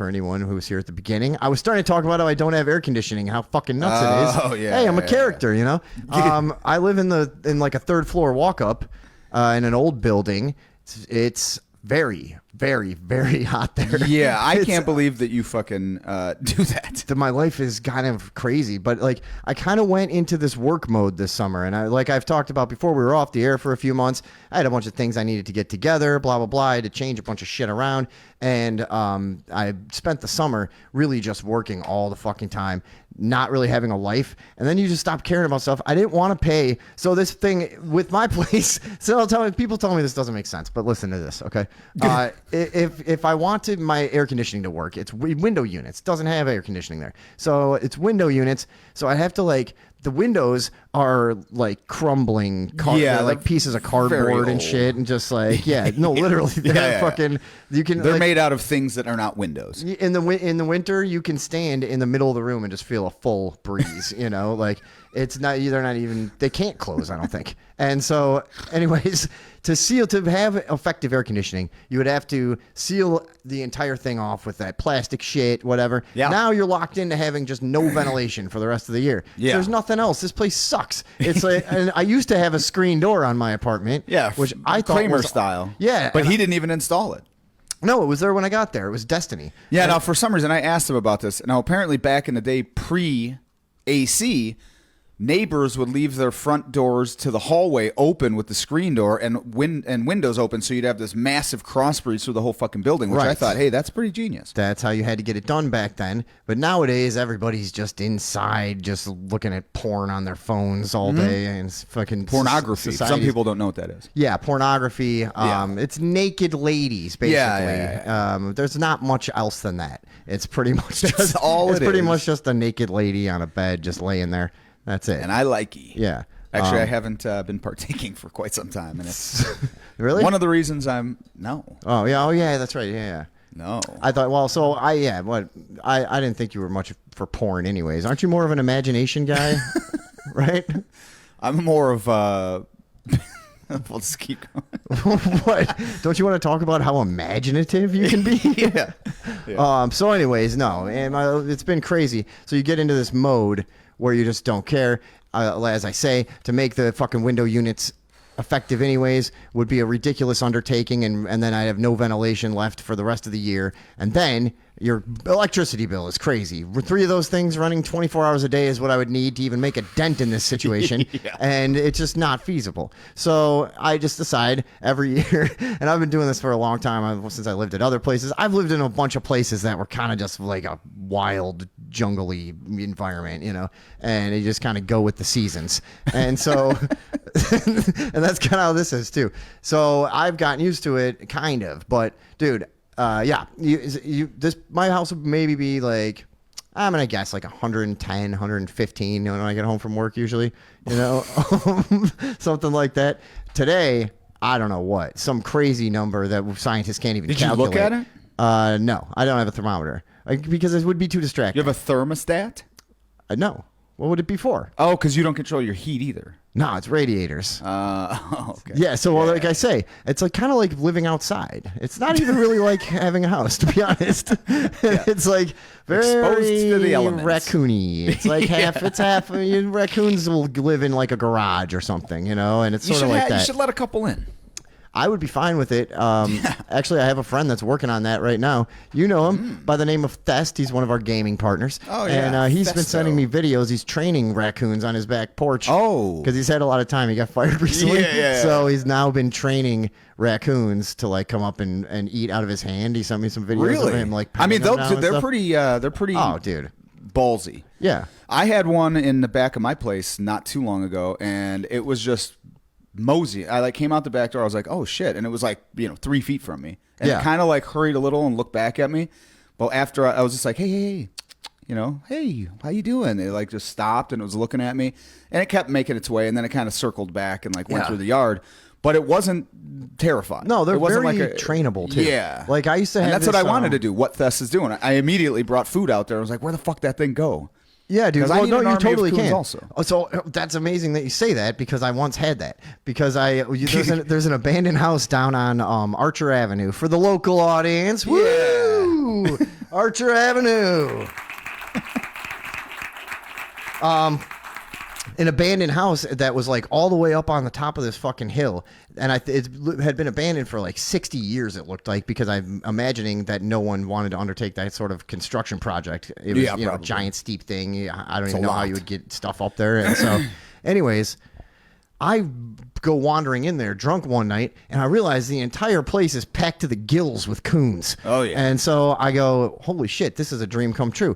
for anyone who was here at the beginning. I was starting to talk about how I don't have air conditioning and how fucking nuts it is. Oh, yeah. Hey, I'm a character, you know? I live in like a third floor walk up in an old building. It's very, very, very hot there. Yeah, I can't believe that you fucking do that. My life is kind of crazy, but like I kind of went into this work mode this summer, and I've talked about before, we were off the air for a few months. I had a bunch of things I needed to get together, blah blah blah. I had to change a bunch of shit around, and I spent the summer really just working all the fucking time, not really having a life, and then you just stop caring about stuff. I didn't want to pay, so this thing with my place. So people tell me this doesn't make sense, but listen to this, okay? If I wanted my air conditioning to work, it's window units. It doesn't have air conditioning there, so it's window units. So I have to like. The windows are like crumbling, like pieces of cardboard and shit, and just like literally, they're fucking. You can. They're made out of things that are not windows. In the winter, you can stand in the middle of the room and just feel a full breeze. You know, like it's not. They're not even. They can't close. I don't think. And so, anyways, to have effective air conditioning, you would have to seal the entire thing off with that plastic shit, whatever. Yeah. Now you're locked into having just no ventilation for the rest of the year. Yeah. There's nothing else. This place sucks. It's like, and I used to have a screen door on my apartment. Yeah, which I thought Kramer was style. Yeah, but he didn't even install it. No, it was there when I got there. It was destiny. Yeah. Now, for some reason, I asked him about this. Now, apparently, back in the day, pre-AC. Neighbors would leave their front doors to the hallway open with the screen door and windows open, so you'd have this massive cross breeze through the whole fucking building, which I thought, hey, that's pretty genius. That's how you had to get it done back then. But nowadays, everybody's just inside, just looking at porn on their phones all day, and it's fucking pornography. Some people don't know what that is. Yeah, pornography. It's naked ladies, basically. Yeah. There's not much else than that. It's pretty much just much just a naked lady on a bed, just laying there. That's it. And I like it. Yeah. Actually, I haven't been partaking for quite some time. And it's really one of the reasons no. Oh, yeah. Oh, yeah. That's right. Yeah. No. I thought, I didn't think you were much for porn anyways. Aren't you more of an imagination guy? Right? I'm more of we'll just keep going. What? Don't you want to talk about how imaginative you can be? Yeah. So anyways, no. And it's been crazy. So you get into this mode where you just don't care. As I say, to make the fucking window units effective anyways would be a ridiculous undertaking, and then I'd have no ventilation left for the rest of the year. And then your electricity bill is crazy. 3 of those things running 24 hours a day is what I would need to even make a dent in this situation. And it's just not feasible. So I just decide every year, and I've been doing this for a long time since I lived at other places. I've lived in a bunch of places that were kind of just like a wild, jungly environment, you know, and you just kind of go with the seasons. And so, and that's kind of how this is too. So I've gotten used to it, kind of, but dude, my house would maybe be like, I'm going to guess like 110, 115 when I get home from work usually, you know, something like that. Today, I don't know what, some crazy number that scientists can't even calculate. Did you look at it? No, I don't have a thermometer because it would be too distracting. You have a thermostat? No. What would it be for? Oh, because you don't control your heat either. No, it's radiators. Okay. Yeah, so like I say, it's like kind of like living outside. It's not even really like having a house, to be honest. It's like very exposed to the elements. Raccoon-y. It's like half. Raccoons will live in like a garage or something, you know, and it's sort of like that. You should let a couple in. I would be fine with it. Actually, I have a friend that's working on that right now. You know him by the name of Thest. He's one of our gaming partners. Oh, yeah. And he's been sending me videos. He's training raccoons on his back porch. Oh. Because he's had a lot of time. He got fired recently. Yeah. So he's now been training raccoons to like come up and eat out of his hand. He sent me some videos of him. Like, I mean, they're pretty. Oh, dude. Ballsy. Yeah. I had one in the back of my place not too long ago, and it was just mosey. I like came out the back door. I was like, oh shit, and it was like 3 feet from me, and it kind of like hurried a little and looked back at me. But after I was just like, hey, hey, how you doing? It like just stopped and it was looking at me, and it kept making its way, and then it kind of circled back and like went through the yard. But it wasn't terrifying. No, they're very trainable too. Yeah, like I used to have. And that's what I wanted to do. What Thess is doing. I immediately brought food out there. I was like, where the fuck that thing go? Yeah, dude. Well, no, you totally can. Also. So that's amazing that you say that because I once had that. Because there's an abandoned house down on Archer Avenue for the local audience. Woo! Archer Avenue. An abandoned house that was like all the way up on the top of this fucking hill, and it had been abandoned for like 60 years. It looked like, because I'm imagining that no one wanted to undertake that sort of construction project. It was a giant steep thing. I don't even know how you would get stuff up there. And so, anyways, I go wandering in there drunk one night, and I realize the entire place is packed to the gills with coons. Oh, yeah. And so I go, holy shit, this is a dream come true.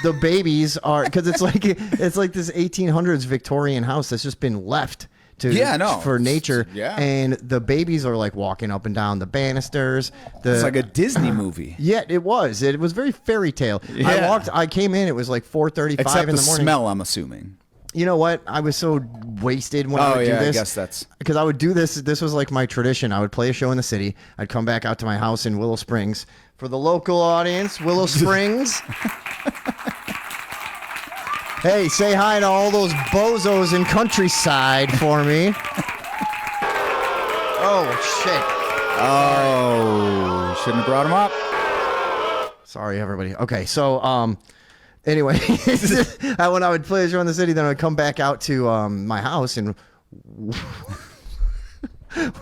The babies are, because it's like this 1800s Victorian house that's just been left for nature. Yeah. And the babies are like walking up and down the banisters. It's like a Disney movie. Yeah, it was very fairy tale. Yeah. I came in, it was like 4:35 Except in the the morning. smell, I'm assuming. You know what? I was so wasted when I would do this. I guess that's... Because I would do this. This was like my tradition. I would play a show in the city. I'd come back out to my house in Willow Springs. For the local audience, Willow Springs. Hey, say hi to all those bozos in Countryside for me. Oh, shit. Oh, shouldn't have brought him up. Sorry, everybody. Okay, so... Anyway, when I would play a show in the city, then I would come back out to my house in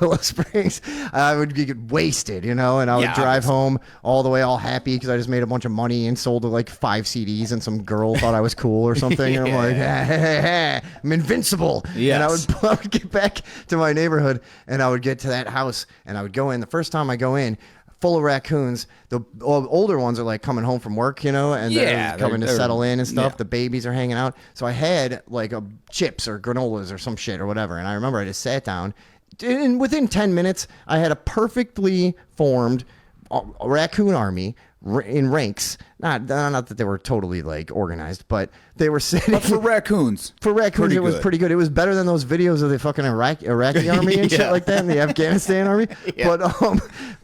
Willow Springs. I would get wasted, and I would drive home all the way all happy because I just made a bunch of money and sold like 5 CDs, and some girl thought I was cool or something. And I'm like, hey, I'm invincible. Yes. And I would get back to my neighborhood, and I would get to that house, and I would go in. The first time I go in, full of raccoons. The older ones are like coming home from work, and they're coming to settle in and stuff. Yeah. The babies are hanging out. So I had like chips or granolas or some shit or whatever. And I remember I just sat down, and within 10 minutes, I had a perfectly formed raccoon army in ranks. Not that they were totally like organized, but they were sitting. But for raccoons, it was pretty good. It was better than those videos of the fucking Iraqi army and shit like that, and the Afghanistan army. Yeah.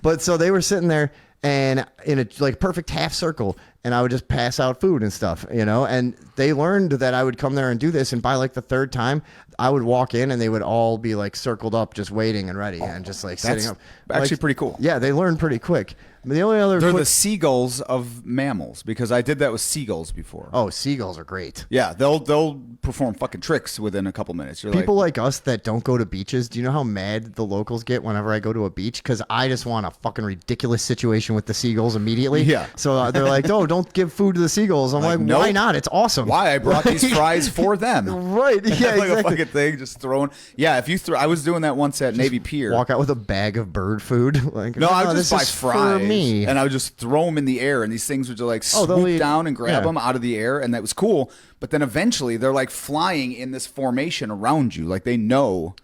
But so they were sitting there and in a like perfect half circle, and I would just pass out food and stuff, and they learned that I would come there and do this, and by like the third time I would walk in and they would all be like circled up, just waiting and ready, and just like sitting up. Actually pretty cool. Yeah, they learned pretty quick. The only other the seagulls of mammals, because I did that with seagulls before. Oh, seagulls are great. Yeah, they'll perform fucking tricks within a couple minutes. People like us that don't go to beaches, do you know how mad the locals get whenever I go to a beach? Because I just want a fucking ridiculous situation with the seagulls immediately. Yeah. So they're like, "Oh, don't give food to the seagulls." I'm like, nope. Why not? It's awesome. Why? I brought these fries for them. Right. Yeah, like exactly. a fucking thing, just throwing. Yeah, if you I was doing that once at Navy Pier. Walk out with a bag of bird food. Like, no, I would just buy fries for me. And I would just throw them in the air, and these things would just like swoop down and grab them out of the air, and that was cool. But then eventually they're like flying in this formation around you, like they know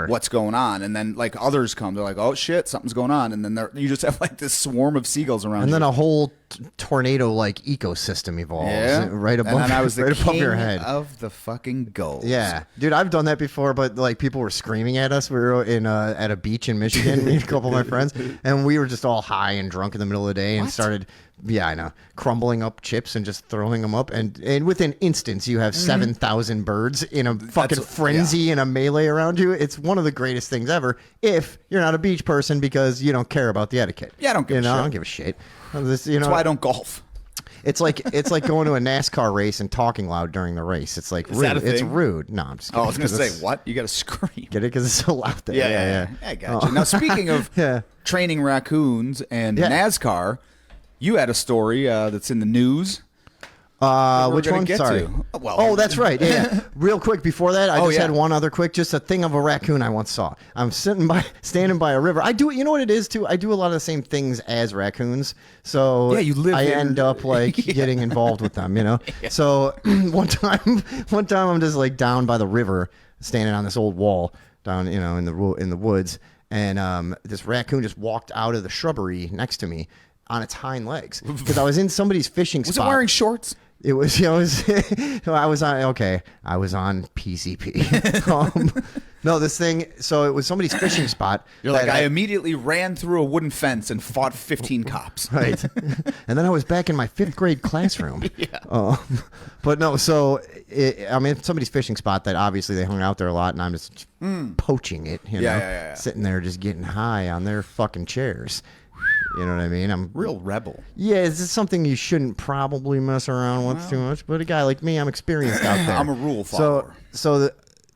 what's going on, and then like others come, they're like, oh shit, something's going on, and then you just have like this swarm of seagulls around and you. then a whole tornado like ecosystem evolves right above, and I was the right king above your head of the fucking gulls. Yeah, dude, I've done that before, but like people were screaming at us. We were in at a beach in Michigan, me and a couple of my friends, and we were just all high and drunk in the middle of the day and started. Yeah, I know. Crumbling up chips and just throwing them up. And within instance, you have 7,000 birds in a fucking frenzy and a melee around you. It's one of the greatest things ever if you're not a beach person because you don't care about the etiquette. Yeah, I don't give a shit. I don't give a shit. That's why I don't golf. It's like going to a NASCAR race and talking loud during the race. It's like rude. That a thing? It's rude. No, I'm just kidding. I was going to say, what? You got to scream. Get it? Because it's so loud there. Yeah. I got you. Now, speaking of training raccoons and NASCAR, you had a story that's in the news. Which one? Sorry. Well, that's right. Yeah. Real quick before that, I just had one other quick, just a thing of a raccoon I once saw. I'm standing by a river. I do, you know what it is too? I do a lot of the same things as raccoons. So I end up like getting involved with them, Yeah. So one time I'm just like down by the river, standing on this old wall down, in the woods, and this raccoon just walked out of the shrubbery next to me on its hind legs because I was in somebody's fishing spot. Was it wearing shorts? It was, I was on PCP. No, this thing, so it was somebody's fishing spot. You're like, I immediately ran through a wooden fence and fought 15 cops. Right. And then I was back in my 5th grade classroom. Yeah. But no, so I'm in somebody's fishing spot that obviously they hung out there a lot, and I'm just poaching it, sitting there just getting high on their fucking chairs. You know what I mean? I'm Real rebel. Yeah, it's just something you shouldn't probably mess around with too much. But a guy like me, I'm experienced out there. I'm a rule follower.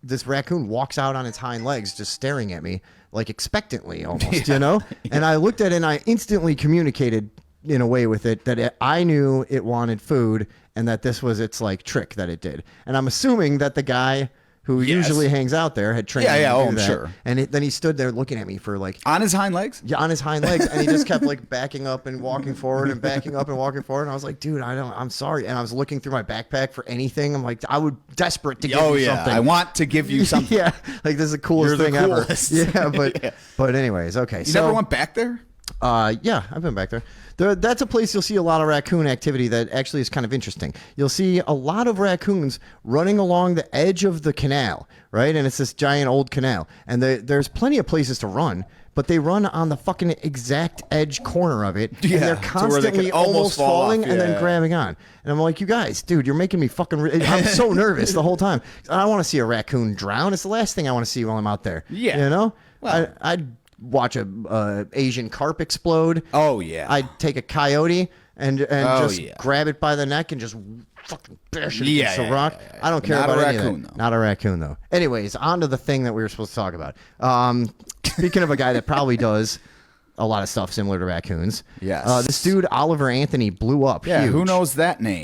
This raccoon walks out on its hind legs, just staring at me, like expectantly almost, you know? And I looked at it and I instantly communicated in a way with it that I knew it wanted food and that this was its like trick that it did. And I'm assuming that the guy who usually hangs out there had trained him to do I'm that. sure. And then he stood there looking at me for like... On his hind legs? Yeah, on his hind legs. And he just kept like backing up and walking forward and backing up and walking forward. And I was like, dude, I'm sorry. And I was looking through my backpack for anything. I'm like, I would desperate to give you something. I want to give you something. Yeah, like this is the coolest You're the thing coolest. ever. Yeah, but anyways, okay. You never went back there? Yeah, I've been back there. That's a place you'll see a lot of raccoon activity that actually is kind of interesting. You'll see a lot of raccoons running along the edge of the canal, right? And it's this giant old canal. And there's plenty of places to run, but they run on the fucking exact edge corner of it. Yeah, and they're to where they constantly can almost fall falling off, and then yeah. grabbing on. And I'm like, you guys, dude, you're making me fucking... I'm so nervous the whole time. I don't want to see a raccoon drown. It's the last thing I want to see while I'm out there. Yeah. You know? Well, I'd watch a Asian carp explode. Oh, yeah. I'd take a coyote and just grab it by the neck and just fucking bash it against a rock. I don't care Not about a any of raccoon, that. though. Not a raccoon, though. Anyways, on to the thing that we were supposed to talk about. Speaking of a guy that probably does a lot of stuff similar to raccoons. Yes. This dude, Oliver Anthony, blew up. Yeah, huge. who knows that name?